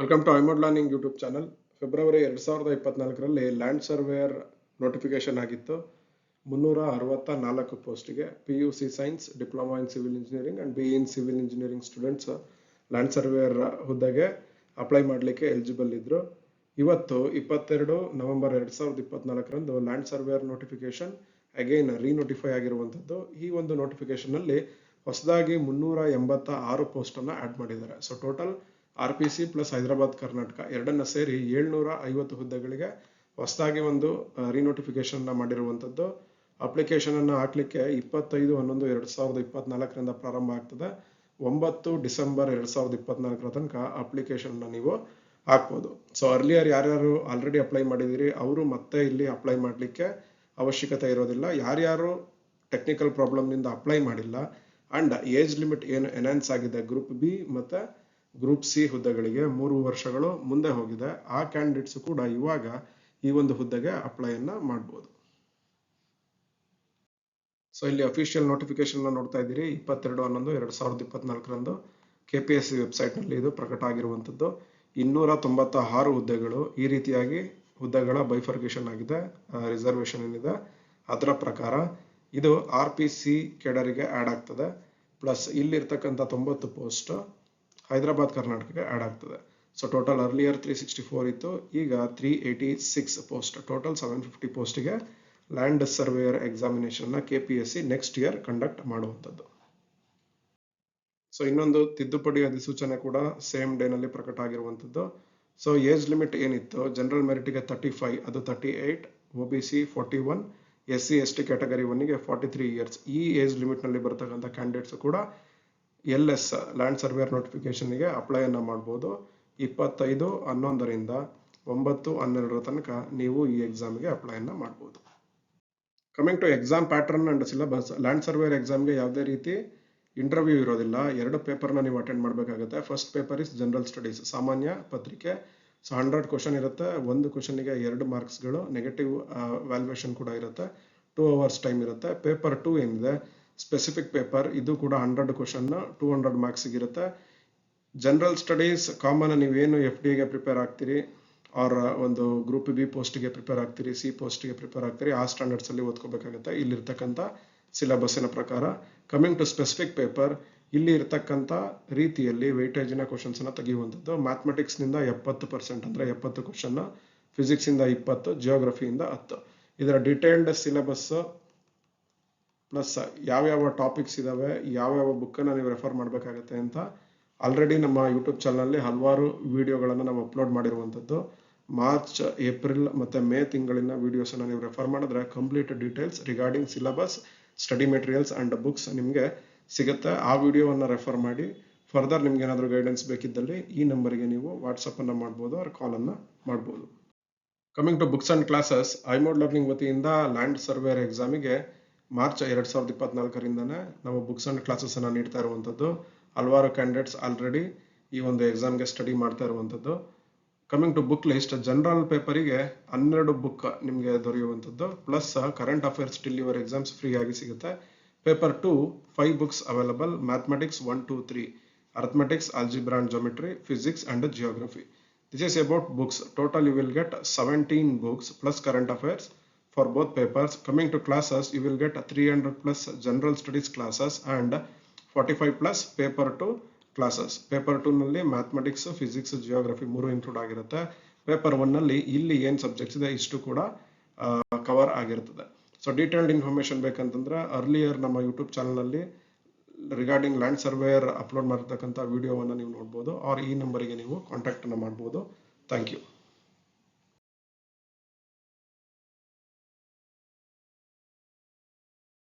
Welcome to iMode learning YouTube channel. February 2024ರಲ್ಲಿ land surveyor notification ಆಗಿತ್ತು. 364 ಪೋಸ್ಟ್ಗೆ PUC science, diploma in civil engineering and BE in civil engineering students land surveyor ಹುದ್ದೆಗೆ apply ಮಾಡಲಿಕ್ಕೆ eligible ಇದ್ರು. ಇವತ್ತು 22 November 2024ರಂದು land surveyor notification again renotify ಆಗಿರುವಂಥದ್ದು. ಈ ಒಂದು ನೋಟಿಫಿಕೇಶನ್ ಅಲ್ಲಿ ಹೊಸದಾಗಿ 386 ಪೋಸ್ಟ್ ಅನ್ನ ಆಡ್ ಮಾಡಿದ್ದಾರೆ. So total RPC plus Hyderabad Karnataka ಎರಡನ್ನ ಸೇರಿ 750 ಹುದ್ದೆಗಳಿಗೆ ಹೊಸದಾಗಿ ಒಂದು ರೀನೋಟಿಫಿಕೇಶನ್ ಮಾಡಿರುವಂಥದ್ದು. ಅಪ್ಲಿಕೇಶನ್ ಅನ್ನು ಹಾಕ್ಲಿಕ್ಕೆ 25/11/2024ರಿಂದ ಪ್ರಾರಂಭ ಆಗ್ತದೆ. 9 ಡಿಸೆಂಬರ್ 2024 ತನಕ ಅಪ್ಲಿಕೇಶನ್ ನೀವು ಹಾಕ್ಬೋದು. ಸೊ ಅರ್ಲಿಯರ್ ಯಾರ್ಯಾರು ಆಲ್ರೆಡಿ ಅಪ್ಲೈ ಮಾಡಿದಿರಿ ಅವರು ಮತ್ತೆ ಇಲ್ಲಿ ಅಪ್ಲೈ ಮಾಡಲಿಕ್ಕೆ ಅವಶ್ಯಕತೆ ಇರೋದಿಲ್ಲ. ಯಾರ್ಯಾರು ಟೆಕ್ನಿಕಲ್ ಪ್ರಾಬ್ಲಮ್ ನಿಂದ ಅಪ್ಲೈ ಮಾಡಿಲ್ಲ ಅಂಡ್ ಏಜ್ ಲಿಮಿಟ್ ಏನು ಎನ್ಹಾನ್ಸ್ ಆಗಿದೆ ಗ್ರೂಪ್ ಬಿ ಮತ್ತೆ ಗ್ರೂಪ್ ಸಿ ಹುದ್ದೆಗಳಿಗೆ 3 ವರ್ಷಗಳು ಮುಂದೆ ಹೋಗಿದೆ, ಆ ಕ್ಯಾಂಡಿಡೇಟ್ಸ್ ಕೂಡ ಇವಾಗ ಈ ಒಂದು ಹುದ್ದೆಗೆ ಅಪ್ಲೈ ಅನ್ನ ಮಾಡಬಹುದು. ಸೊ ಇಲ್ಲಿ ಅಫಿಷಿಯಲ್ ನೋಟಿಫಿಕೇಶನ್ ನೋಡ್ತಾ ಇದ್ದೀರಿ. 22/11/2024ರಂದು KPSC ವೆಬ್ಸೈಟ್ ನಲ್ಲಿ ಇದು ಪ್ರಕಟ ಆಗಿರುವಂತದ್ದು. 296 ಹುದ್ದೆಗಳು. ಈ ರೀತಿಯಾಗಿ ಹುದ್ದೆಗಳ ಬೈಫರ್ಕೇಶನ್ ಆಗಿದೆ, ರಿಸರ್ವೇಶನ್ ಏನಿದೆ ಅದರ ಪ್ರಕಾರ ಇದು RPC ಕೆಡರಿಗೆ ಆಡ್ ಆಗ್ತದೆ. ಪ್ಲಸ್ ಇಲ್ಲಿರ್ತಕ್ಕಂಥ 90 ಪೋಸ್ಟ್ ಹೈದರಾಬಾದ್ ಕರ್ನಾಟಕಕ್ಕೆ ಆಡ್ ಆಗ್ತದೆ. ಸೊ ಟೋಟಲ್ ಅರ್ಲಿಯರ್ 364 ಇತ್ತು, ಈಗ 386 ಪೋಸ್ಟ್, ಟೋಟಲ್ 750 ಪೋಸ್ಟ್ಗೆ land surveyor examination KPSC next year conduct ಮಾಡುವಂಥದ್ದು. ಸೊ ಇನ್ನೊಂದು ತಿದ್ದುಪಡಿ ಅಧಿಸೂಚನೆ ಕೂಡ ಸೇಮ್ ಡೇ ನಲ್ಲಿ ಪ್ರಕಟ ಆಗಿರುವಂಥದ್ದು. ಸೊ ಏಜ್ ಲಿಮಿಟ್ ಏನಿತ್ತು ಜನರಲ್ ಮೆರಿಟ್ಗೆ 35, ಅದು 38, OBC 41, SC ST ಕ್ಯಾಟಗರಿ 1ಗೆ 43 ಇಯರ್ಸ್. ಈ ಏಜ್ ಲಿಮಿಟ್ ನಲ್ಲಿ ಬರ್ತಕ್ಕಂಥ ಕ್ಯಾಂಡಿಡೇಟ್ಸ್ ಕೂಡ LS ಲ್ಯಾಂಡ್ ಸರ್ವೇಯರ್ ನೋಟಿಫಿಕೇಶನ್ಗೆ ಅಪ್ಲೈ ಅನ್ನ ಮಾಡಬಹುದು. 25/11ರಿಂದ 9/12 ತನಕ ನೀವು ಈ ಎಕ್ಸಾಮ್ಗೆ ಅಪ್ಲೈ ಅನ್ನ ಮಾಡಬಹುದು. Coming to exam pattern and syllabus, land surveyor ಎಕ್ಸಾಮ್ಗೆ ಯಾವುದೇ ರೀತಿ ಇಂಟರ್ವ್ಯೂ ಇರೋದಿಲ್ಲ. 2 ಪೇಪರ್ನ ನೀವು ಅಟೆಂಡ್ ಮಾಡಬೇಕಾಗುತ್ತೆ. First paper is general studies, ಸಾಮಾನ್ಯ ಪತ್ರಿಕೆ. ಸೊ 100 ಕ್ವಶನ್ ಇರುತ್ತೆ. ಒಂದು ಕ್ವಶನ್ಗೆ 2 ಮಾರ್ಕ್ಸ್ಗಳು, ನೆಗೆಟಿವ್ ವ್ಯಾಲ್ಯೂಯೇಷನ್ ಕೂಡ ಇರುತ್ತೆ. 2 hours ಟೈಮ್ ಇರುತ್ತೆ. ಪೇಪರ್ 2 ಏನಿದೆ ಸ್ಪೆಸಿಫಿಕ್ ಪೇಪರ್, ಇದು ಕೂಡ 100 ಕ್ವಶನ್ 200 ಮಾರ್ಕ್ಸ್ ಇರುತ್ತೆ. ಜನರಲ್ ಸ್ಟಡೀಸ್ ಕಾಮನ್, ನೀವೇನು FDAಗೆ ಪ್ರಿಪೇರ್ ಆಗ್ತೀರಿ ಆರ್ ಒಂದು ಗ್ರೂಪ್ ಬಿ ಪೋಸ್ಟ್ಗೆ ಪ್ರಿಪೇರ್ ಆಗ್ತೀರಿ, ಸಿ ಪೋಸ್ಟ್ಗೆ ಪ್ರಿಪೇರ್ ಆಗ್ತೀರಿ, ಆ ಸ್ಟ್ಯಾಂಡರ್ಡ್ಸ್ ಅಲ್ಲಿ ಓದ್ಕೋಬೇಕಾಗುತ್ತೆ ಇಲ್ಲಿರ್ತಕ್ಕಂಥ ಸಿಲೆಬಸ್ಸಿನ ಪ್ರಕಾರ. ಕಮಿಂಗ್ ಟು ಸ್ಪೆಸಿಫಿಕ್ ಪೇಪರ್, ಇಲ್ಲಿ ಇರ್ತಕ್ಕಂಥ ರೀತಿಯಲ್ಲಿ ವೆಯ್ಟೇಜಿನ ಕ್ವಶನ್ಸ್ ಅನ್ನ ತೆಗೆಯುವಂಥದ್ದು. ಮ್ಯಾಥಮೆಟಿಕ್ಸ್ ನಿಂದ 70% ಅಂದ್ರೆ 70 ಕ್ವಶನ್, ಫಿಸಿಕ್ಸ್ ಇಂದ 20, ಜಿಯೋಗ್ರಫಿಯಿಂದ 10. ಇದರ ಡೀಟೇಲ್ಡ್ ಸಿಲೆಬಸ್ ಪ್ಲಸ್ ಯಾವ್ಯಾವ ಟಾಪಿಕ್ಸ್ ಇದಾವೆ, ಯಾವ್ಯಾವ ಬುಕ್ ಅನ್ನ ನೀವು ರೆಫರ್ ಮಾಡಬೇಕಾಗತ್ತೆ ಅಂತ ಆಲ್ರೆಡಿ ನಮ್ಮ ಯೂಟ್ಯೂಬ್ ಚಾನಲ್ ಹಲವಾರು ವಿಡಿಯೋಗಳನ್ನು ನಾವು ಅಪ್ಲೋಡ್ ಮಾಡಿರುವಂಥದ್ದು. ಮಾರ್ಚ್, ಏಪ್ರಿಲ್ ಮತ್ತೆ ಮೇ ತಿಂಗಳಿನ ವಿಡಿಯೋಸ್ ಅನ್ನ ನೀವು ರೆಫರ್ ಮಾಡಿದ್ರೆ complete details regarding syllabus, study materials and books ನಿಮಗೆ ಸಿಗುತ್ತೆ. ಆ ವಿಡಿಯೋವನ್ನು ರೆಫರ್ ಮಾಡಿ ಫರ್ದರ್ ನಿಮ್ಗೆ ಏನಾದರೂ ಗೈಡೆನ್ಸ್ ಬೇಕಿದ್ದಲ್ಲಿ ಈ ನಂಬರ್ಗೆ ನೀವು ವಾಟ್ಸಪ್ ಅನ್ನ ಮಾಡ್ಬೋದು ಆರ್ ಕಾಲ್ ಅನ್ನ ಮಾಡ್ಬೋದು. Coming to books and classes, iMode learning ವತಿಯಿಂದ ಲ್ಯಾಂಡ್ ಸರ್ವೇಯರ್ ಎಕ್ಸಾಮಿಗೆ ಮಾರ್ಚ್ 2024ರಿಂದನೇ ನಾವು ಬುಕ್ಸ್ ಅಂಡ್ ಕ್ಲಾಸಸ್ ಅನ್ನ ನೀಡ್ತಾ ಇರುವಂಥದ್ದು. ಹಲವಾರು ಕ್ಯಾಂಡಿಡೇಟ್ಸ್ ಆಲ್ರೆಡಿ ಈ ಒಂದು ಎಕ್ಸಾಮ್ಗೆ ಸ್ಟಡಿ ಮಾಡ್ತಾ ಇರುವಂಥದ್ದು. Coming to book list, general ಪೇಪರಿಗೆ 12 ಬುಕ್ ನಿಮಗೆ ದೊರೆಯುವಂಥದ್ದು, plus current affairs till your exams free ಆಗಿ ಸಿಗುತ್ತೆ. Paper 2 5 books available, mathematics 1, 2, 3, arithmetics, algebra and geometry, physics and geography. This is about books. Total you will get 17 books plus current affairs for both papers. Coming to classes, you will get 300 plus general studies classes and 45 plus paper 2 classes. Paper 2 ನಲ್ಲಿ mathematics, physics, geography 3 include ಆಗಿರುತ್ತೆ. Paper 1 ನಲ್ಲಿ ಇಲ್ಲಿ ಏನ್ subjects ಇದೆ ಇಷ್ಟು ಕೂಡ cover ಆಗಿರ್ತದೆ. So detailed information ಬೇಕಂತಂದ್ರೆ earlier ನಮ್ಮ ಯೂಟ್ಯೂಬ್ ಚಾನಲ್ ನಲ್ಲಿ ರಿಗಾರ್ಡಿಂಗ್ ಲ್ಯಾಂಡ್ ಸರ್ವೇಯರ್ ಅಪ್ಲೋಡ್ ಮಾಡಿರ್ತಕ್ಕಂಥ ವಿಡಿಯೋವನ್ನು ನೀವು ನೋಡ್ಬೋದು, ಆರ್ ಈ ನಂಬರಿಗೆ ನೀವು ಕಾಂಟ್ಯಾಕ್ಟ್ ಅನ್ನ ಮಾಡ್ಬೋದು. Thank you.